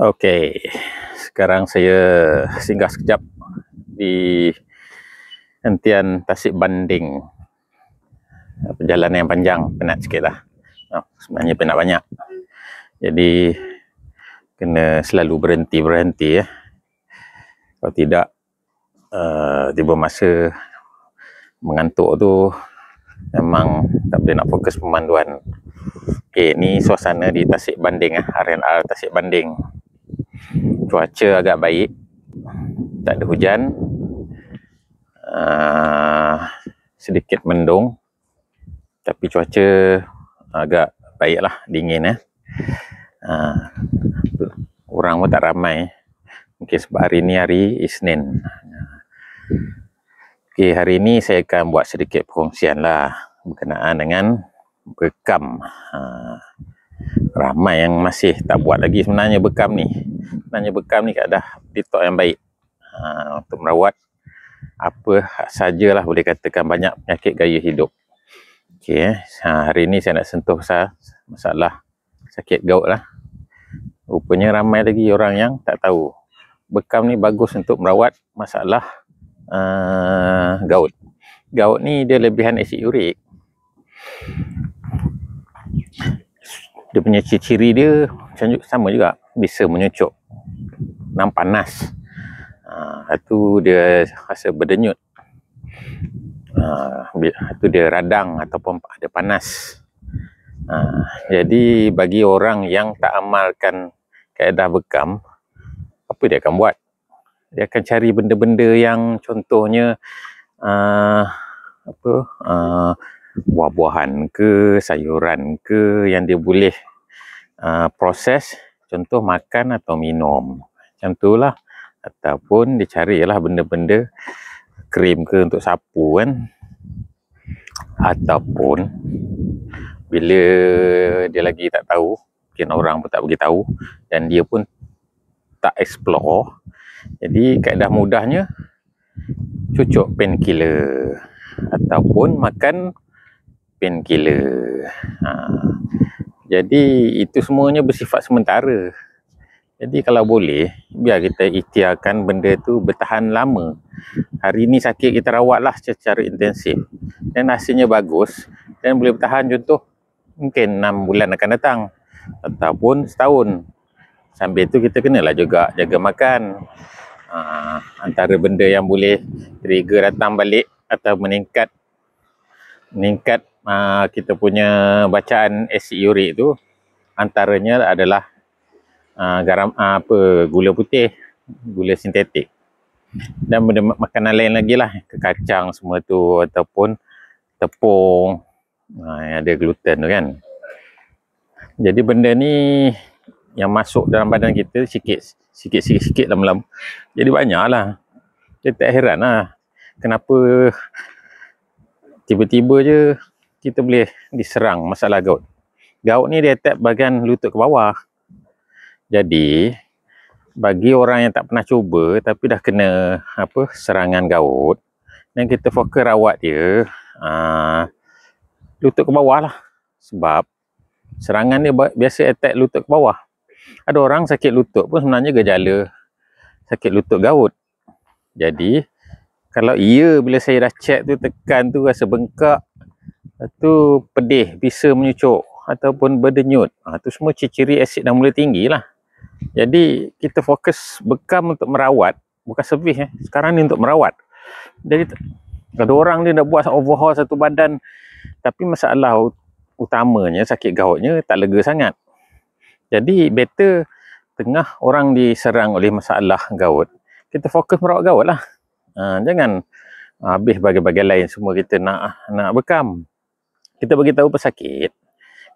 Okey, sekarang saya singgah sekejap di hentian Tasik Banding. Perjalanan yang panjang, penat sikitlah. Sebenarnya penat banyak. Jadi kena selalu berhenti. Kalau tidak, tiba masa mengantuk tu memang tak boleh nak fokus pemanduan. Okey, ni suasana di Tasik Banding, RNR Tasik Banding. Cuaca agak baik, tak ada hujan, sedikit mendung, tapi cuaca agak baiklah, dingin. Orang pun tak ramai, mungkin sebab hari ni hari Isnin. Okey, hari ni saya akan buat sedikit perkongsian lah berkenaan dengan bekam. Ramai yang masih tak buat lagi sebenarnya bekam ni. Sebenarnya bekam ni dah TikTok yang baik untuk merawat apa sajalah, boleh katakan banyak penyakit gaya hidup. Okey, hari ni saya nak sentuh masalah sakit gout lah. Rupanya ramai lagi orang yang tak tahu bekam ni bagus untuk merawat masalah gout. Gout ni dia lebihan asid urik. Dia punya ciri-ciri dia sama juga, bisa menyucuk, nampak panas. Itu dia rasa berdenyut. Itu dia radang ataupun ada panas. Jadi bagi orang yang tak amalkan kaedah bekam, apa dia akan buat? Dia akan cari benda-benda yang contohnya buah-buahan ke, sayuran ke yang dia boleh proses, contoh makan atau minum. Macam itulah. Ataupun dia carilah benda-benda krim ke untuk sapu kan. Ataupun bila dia lagi tak tahu, mungkin orang pun tak beritahu dan dia pun tak explore, jadi kaedah mudahnya cucuk painkiller ataupun makan painkiller. Jadi itu semuanya bersifat sementara. Jadi kalau boleh, biar kita ikhtiarkan benda tu bertahan lama. Hari ni sakit, kita rawatlah secara intensif dan hasilnya bagus dan boleh bertahan, contoh mungkin 6 bulan akan datang ataupun setahun. Sambil tu kita kenalah juga jaga makan. Antara benda yang boleh trigger datang balik atau meningkat kita punya bacaan asid urik tu, antaranya adalah gula putih, gula sintetik dan benda makanan lain lagi lah, kacang semua tu, ataupun tepung yang ada gluten tu kan. Jadi benda ni yang masuk dalam badan kita sikit lama-lama jadi banyak lah. Kita tak heran lah kenapa tiba-tiba je kita boleh diserang masalah gout. Gout ni dia attack bahagian lutut ke bawah. Jadi bagi orang yang tak pernah cuba tapi dah kena serangan gout, dan kita fokus rawat dia lutut ke bawah lah. Sebab serangan dia biasa attack lutut ke bawah. Ada orang sakit lutut pun sebenarnya gejala sakit lutut gout. Jadi kalau bila saya dah check tu, tekan tu rasa bengkak, tu pedih, bisa menyucuk ataupun berdenyut, tu semua ciri-ciri asid dah mula tinggi lah. Jadi kita fokus bekam untuk merawat, bukan servis sekarang ni untuk merawat. Jadi ada orang dia nak buat overhaul satu badan, tapi masalah utamanya sakit goutnya tak lega sangat. Jadi better tengah orang diserang oleh masalah gout, kita fokus merawat gout lah. Jangan habis bahagian-bahagian lain semua kita nak bekam. Kita bagi tahu pesakit,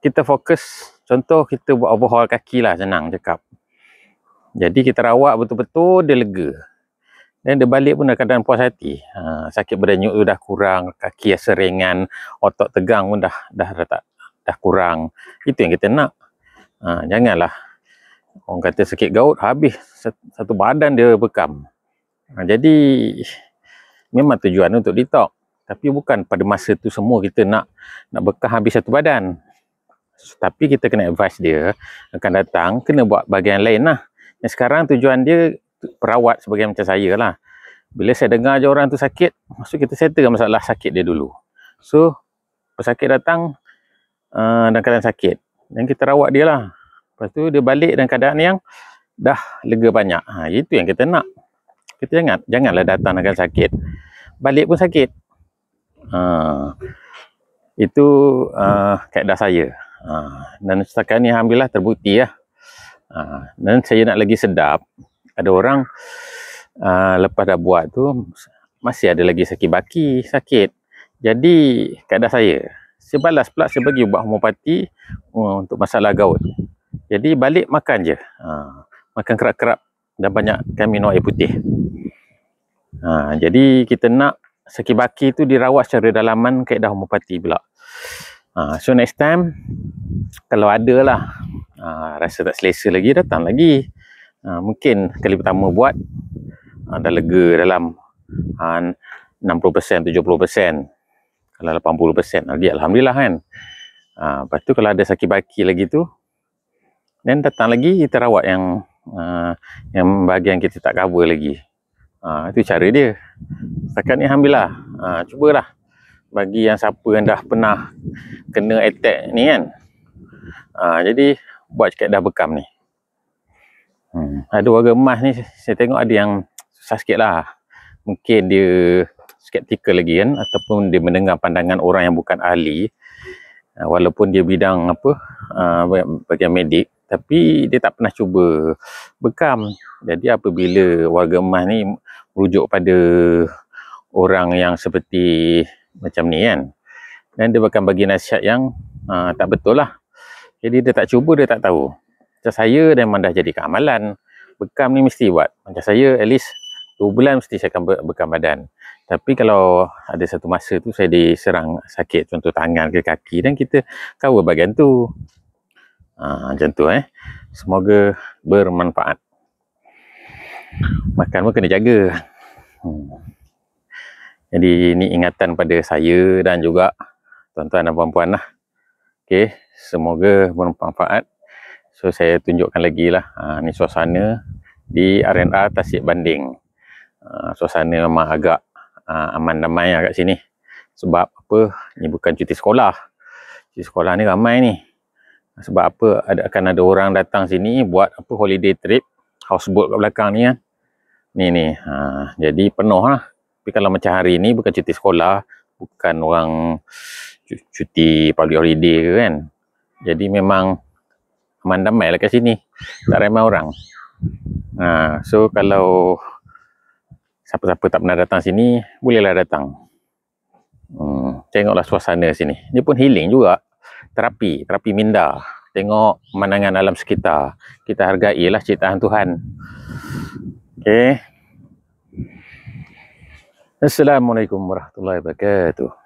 kita fokus, contoh kita buat overhaul kaki lah, senang cakap. Jadi kita rawat betul-betul dia lega. Dan dia balik pun dalam keadaan puas hati. Sakit berdenyut tu dah kurang, kaki rasa ringan, otot tegang pun dah kurang. Itu yang kita nak. Janganlah orang kata sakit gout, habis satu badan dia bekam. Jadi memang tujuan untuk detox, tapi bukan pada masa tu semua kita nak bekam habis satu badan. Tapi kita kena advise dia akan datang, kena buat bahagian lain lah. Dan sekarang tujuan dia perawat sebagai macam saya lah. Bila saya dengar je orang tu sakit, maksud kita settle masalah sakit dia dulu. So, pesakit datang dalam keadaan sakit, dan kita rawat dia lah. Lepas tu dia balik dalam keadaan yang dah lega banyak. Itu yang kita nak. Kita janganlah datang dengan sakit, balik pun sakit. Itu kaedah saya. Dan setakat ni alhamdulillah terbukti lah. Dan saya nak lagi sedap, ada orang lepas dah buat tu masih ada lagi sakit baki, sakit. Jadi kaedah saya balas pula, saya bagi ubat homopati untuk masalah gout. Jadi balik makan je, makan kerap-kerap dan banyakkan minum air putih. Jadi kita nak sakit baki tu dirawat secara dalaman kaedah homopati pula. So next time kalau ada lah rasa tak selesa lagi, datang lagi. Mungkin kali pertama buat dah lega dalam 60%, 70%. Kalau 80% lagi alhamdulillah kan. Lepas tu kalau ada sakit baki lagi tu, dan datang lagi kita rawat yang bahagian kita tak cover lagi. Itu cara dia. Setakat ni alhamdulillah. Cubalah bagi yang siapa yang dah pernah kena attack ni kan. Jadi buat kaedah bekam ni. Ada warga emas ni saya tengok ada yang susah sikit lah. Mungkin dia skeptikal lagi kan, ataupun dia mendengar pandangan orang yang bukan ahli, walaupun dia bidang bagian medik, tapi dia tak pernah cuba bekam. Jadi apabila warga emas ni merujuk pada orang yang seperti macam ni kan, dan dia bahkan bagi nasihat yang tak betul lah, jadi dia tak cuba, dia tak tahu. Macam saya memang dah jadi keamalan, bekam ni mesti buat. Macam saya at least 2 bulan mesti saya akan bekam badan. Tapi kalau ada satu masa tu saya diserang sakit, contoh tangan ke kaki, dan kita cover bahagian tu. Macam tu Semoga bermanfaat. Makan pun kena jaga. Jadi ini ingatan pada saya dan juga tuan-tuan dan puan-puan lah. Okay, semoga bermanfaat. So saya tunjukkan lagi lah. Ni suasana di RNA Tasik Banding. Suasana memang agak aman damai lah kat sini. Sebab apa? Ni bukan cuti sekolah. Cuti sekolah ni ramai ni. Sebab apa? Akan ada orang datang sini buat apa, holiday trip, houseboat kat belakang ni kan. Ni. Jadi penuh lah. Tapi kalau macam hari ni bukan cuti sekolah, bukan orang cuti public holiday ke kan. Jadi memang aman damai lah kat sini. Tak ramai orang. So kalau siapa-siapa tak pernah datang sini, bolehlah datang. Tengoklah suasana sini. Dia pun healing juga. Terapi minda. Tengok pemandangan alam sekitar. Kita hargailah ciptaan Tuhan. Okay. Assalamualaikum warahmatullahi wabarakatuh.